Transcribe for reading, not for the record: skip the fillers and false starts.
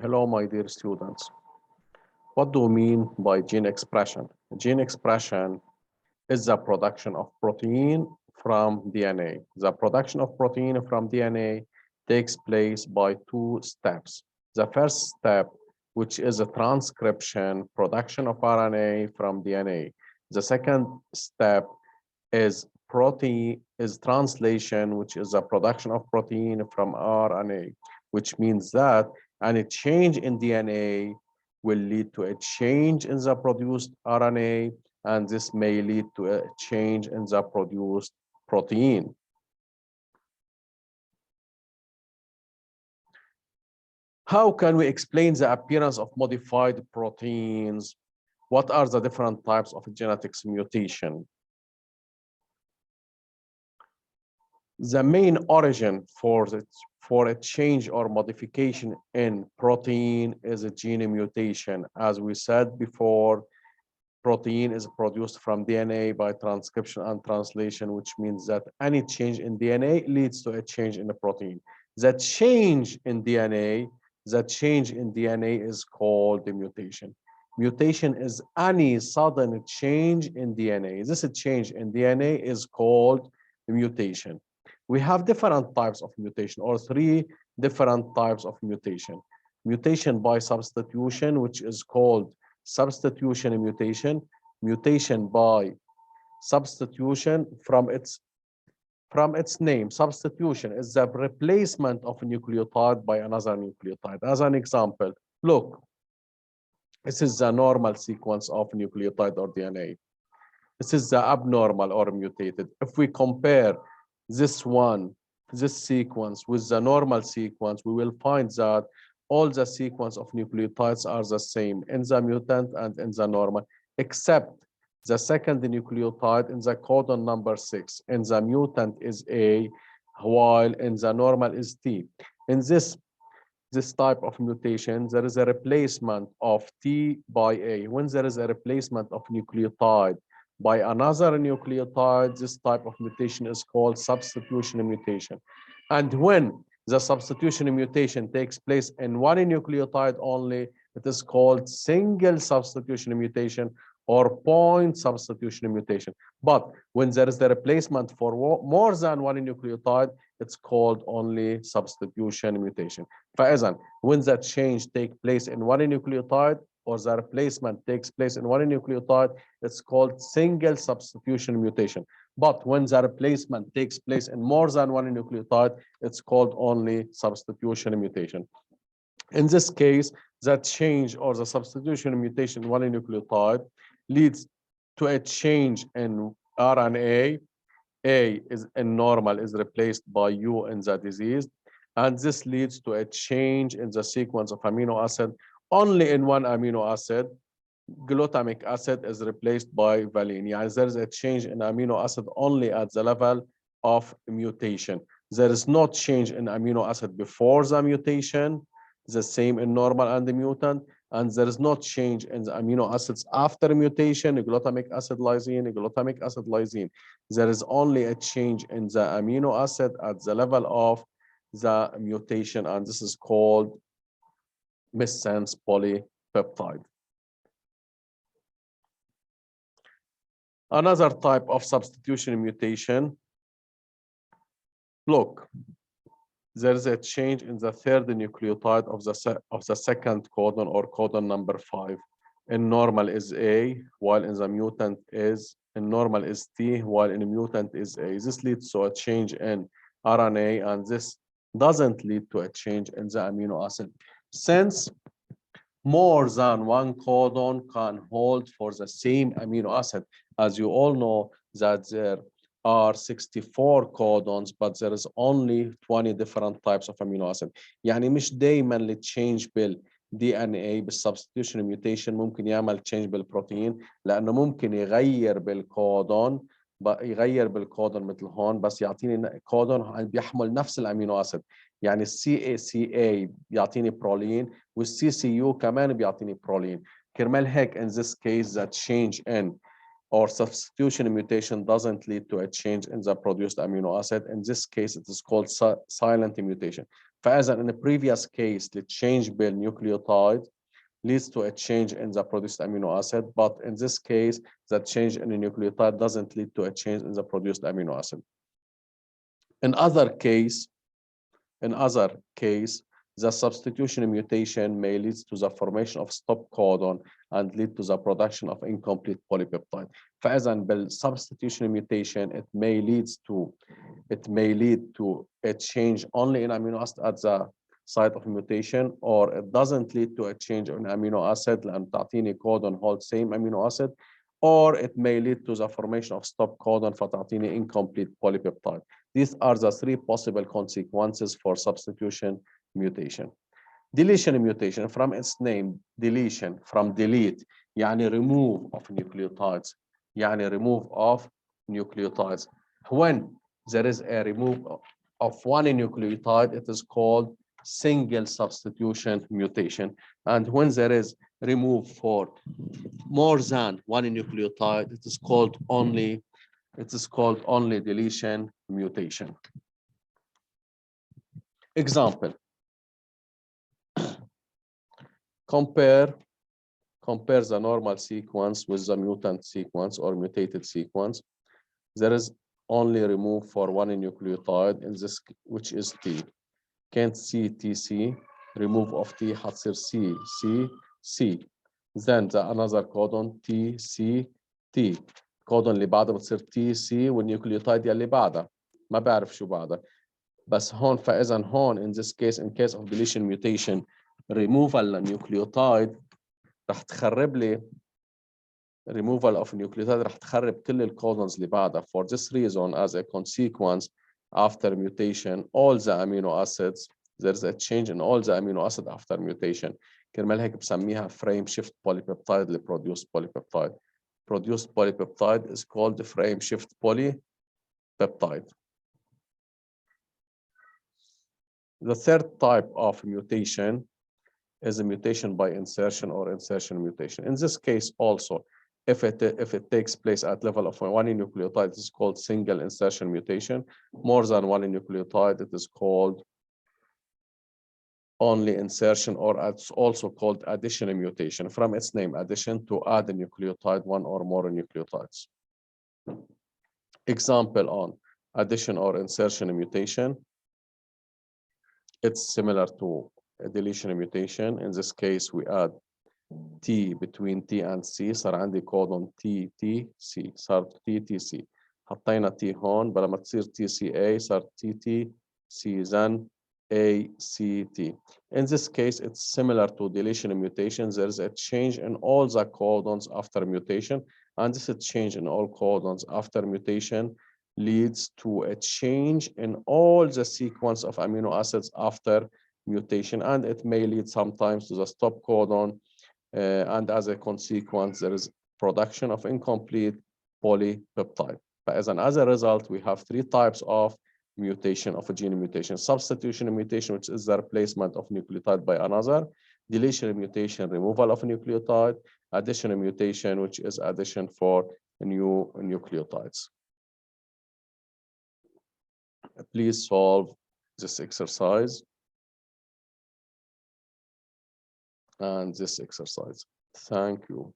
Hello, my dear students. What do we mean by gene expression? Gene expression is the production of protein from DNA. The production of protein from DNA takes place by two steps. The first step, which is a transcription, production of RNA from DNA. The second step is translation, which is the production of protein from RNA, which means that any change in DNA will lead to a change in the produced RNA, and this may lead to a change in the produced protein. How can we explain the appearance of modified proteins? What are the different types of genetics mutation? The main origin for a change or modification in protein is a gene mutation. As we said before, protein is produced from DNA by transcription and translation, which means that any change in DNA leads to a change in the protein. The change in DNA is called the mutation. Mutation is any sudden change in DNA. This change in DNA is called mutation. We have different types of mutation, or three different types of mutation. Mutation by substitution, which is called substitution mutation. Mutation by substitution, from its name, substitution is the replacement of a nucleotide by another nucleotide. As an example, look, this is the normal sequence of nucleotide or DNA. This is the abnormal or mutated. If we compare this sequence with the normal sequence, we will find that all the sequence of nucleotides are the same in the mutant and in the normal, except the second nucleotide in the codon number 6. In the mutant is A, while in the normal is T. In this type of mutation, there is a replacement of T by A. When there is a replacement of nucleotide by another nucleotide, this type of mutation is called substitution mutation. And when the substitution mutation takes place in one nucleotide only, it is called single substitution mutation or point substitution mutation. But when there is the replacement for more than one nucleotide, it's called only substitution mutation. فإذا, when that change takes place in one nucleotide, or the replacement takes place in one nucleotide, it's called single substitution mutation. But when the replacement takes place in more than one nucleotide, it's called only substitution mutation. In this case, that change or the substitution mutation in one nucleotide leads to a change in RNA. A is in normal is replaced by U in the disease, and this leads to a change in the sequence of amino acid. Only in one amino acid, glutamic acid is replaced by valine. Yeah, there is a change in amino acid only at the level of mutation. There is no change in amino acid before the mutation, the same in normal and the mutant, and there is no change in the amino acids after mutation, glutamic acid, lysine, glutamic acid, lysine. There is only a change in the amino acid at the level of the mutation, and this is called missense polypeptide. Another type of substitution mutation. Look, there is a change in the third nucleotide of the second codon, or codon number 5. In normal is A, while in the mutant is, in normal is T, while in the mutant is A. This leads to a change in RNA, and this doesn't lead to a change in the amino acid. Since more than one codon can hold for the same amino acid, as you all know that there are 64 codons, but there is only 20 different types of amino acid. يعني مش دايما اللي تشينج بالدي ان اي بالسبستيوشن ميوتيشن ممكن يعمل تشينج بالبروتين، لانه ممكن يغير بالكودون مثل هون، بس يعطيني كودون بيحمل نفس الامينو اسيد. يعني الCA بيعطيني برولين، والCCU كمان بيعطيني برولين. كرمال هيك in this case that change in or substitution mutation doesn't lead to a change in the produced amino acid. In this case, it is called silent mutation. فإذا in the previous case the change بالnucleotide leads to a change in the produced amino acid, but in this case the change in the nucleotide doesn't lead to a change in the produced amino acid. In other case, the substitution mutation may lead to the formation of stop codon and lead to the production of incomplete polypeptide. فإذا بالsubstitution mutation it may lead to a change only in amino acid at the site of mutation, or it doesn't lead to a change in amino acid لأن تعطيني codon hold same amino acid, or it may lead to the formation of stop codon فتعطيني incomplete polypeptide. These are the three possible consequences for substitution mutation. Deletion mutation, from its name, deletion, from delete, يعني remove of nucleotides. يعني remove of nucleotides. When there is a remove of one nucleotide, it is called single substitution mutation. And when there is remove for more than one nucleotide, it is called only deletion mutation. Example. Compare the normal sequence with the mutant sequence or mutated sequence. There is only remove for one nucleotide in this, which is T. Can't see TC, remove of T حتصير C, C, C. Then the another codon T, C, T. الكودون اللي بعدها بتصير تي سي والنيوكليوتايد يلي بعدها ما بعرف شو بعدها بس هون فاذا هون in this case in case of deletion mutation removal للنيوكليوتايد رح تخرب لي removal of nucleotide رح تخرب كل الكودونز اللي بعدها. For this reason, as a consequence, after mutation, all the amino acids, there's a change in all the amino acid after mutation. كرمال هيك بسميها frame shift polypeptide اللي produce polypeptide. Produced polypeptide is called frame shift polypeptide. The third type of mutation is a mutation by insertion or insertion mutation. In this case also, if it takes place at level of one nucleotide, it is called single insertion mutation. More than one nucleotide, it is called only insertion, or it's also called addition mutation. From its name, addition, to add a nucleotide, one or more nucleotides. Example on addition or insertion mutation. It's similar to a deletion mutation. In this case, we add T between T and C. صار عندي codon T, T, C. صار T, T, C. حطينا T هون بدل ما تصير T, C, A. صار T, T, C. Then A, C, T. In this case, it's similar to deletion mutation. There is a change in all the codons after mutation. And this change in all codons after mutation leads to a change in all the sequence of amino acids after mutation. And it may lead sometimes to the stop codon. And as a consequence, there is production of incomplete polypeptide. But as a result, we have three types of mutation of a gene mutation: substitution mutation, which is the replacement of nucleotide by another; deletion mutation, removal of a nucleotide; addition mutation, which is addition for new nucleotides. Please solve this exercise and this exercise. Thank you.